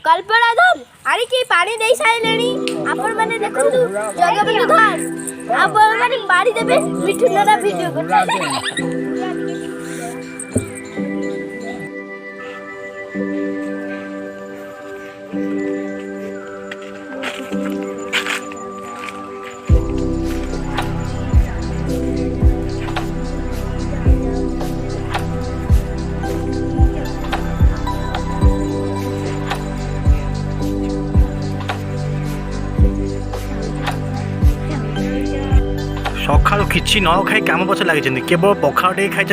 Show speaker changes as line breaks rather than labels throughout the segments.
कल्पना धल आनिकी पानी दे साइलेनी आपण माने देखु जगबंधु धल आपण माने मारी देबे मिठुनरा वीडियो कर
सकालू किसी न खाई कम पछ लगे केवल पखाड़ टे खाई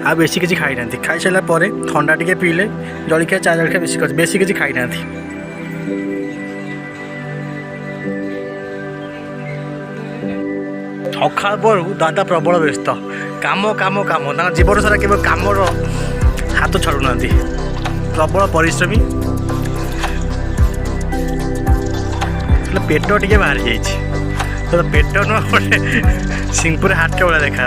आ बेसी किसी खाई ना खाई सारा ठंडा टे पीले जलिया चा जलिया बेसी किसी खाई ना सका पर दादा प्रबल व्यस्त काम काम काम जीवन सारा केवल कम हाथ छाड़ू ना प्रबल परिश्रमी पेट टे बाहरी जाइए तो पेट नुआ गोटे सिंहपुर हाट भाया देखा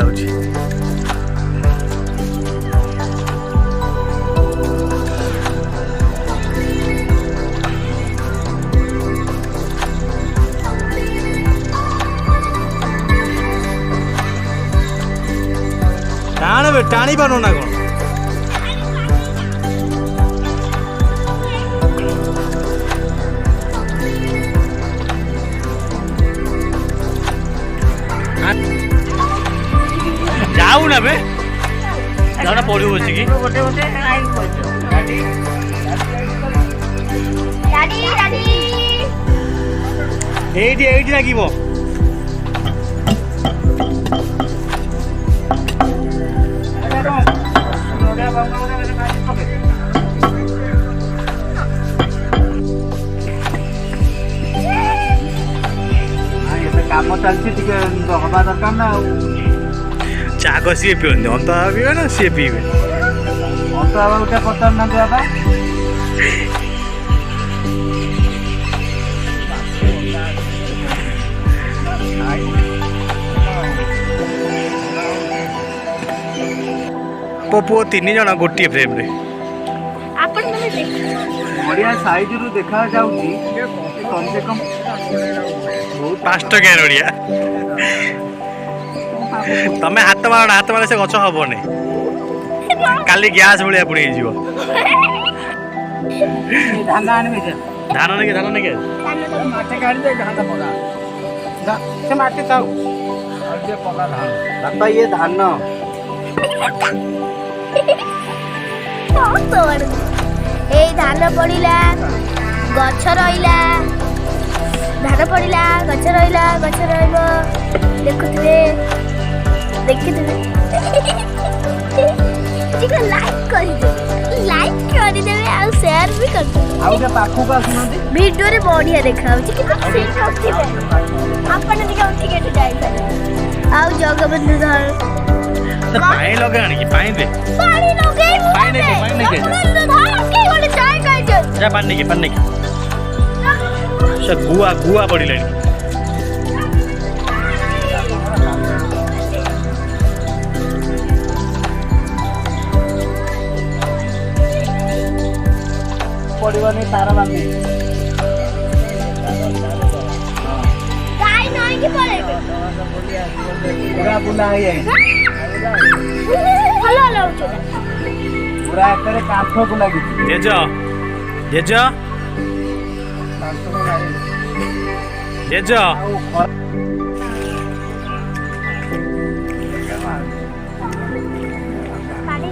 टाणी पार ना कौन जाऊ ना बे जाना पड़ी बस की एटी लगे
काम चलती हवा दरकार ना
चाक सी पीते अंत पीवे ना सी पीवे
अंत गोटे पचार ना बाबा
पुओ तीन जन गोटे फ्रेम रे
बढ़िया साइज रु देखा जाउची कम से कम
5 टका नड़िया तमें हाथ मार से गच हबनी काली गैस भाया पुणी
धान
धान नहीं
माटी था बापा ये धान
धान पड़ा गछ रहा धान पड़ा गछ रहा गछ देखुए देखिए लाइक कर दे आ शेयर भी कर
पाखु
वीडियो रे बढ़िया देखा आपण उठिके आ जगबंधु धल
पानी लगे कि पानी दे
पानी लगे गोटे चाय खाई
जा पानी के गुआ गुआ पड़े
पड़वानी तार बांधी पूरा बुला पूरा एक काठ को लगी
जेज जेज जेज
पानी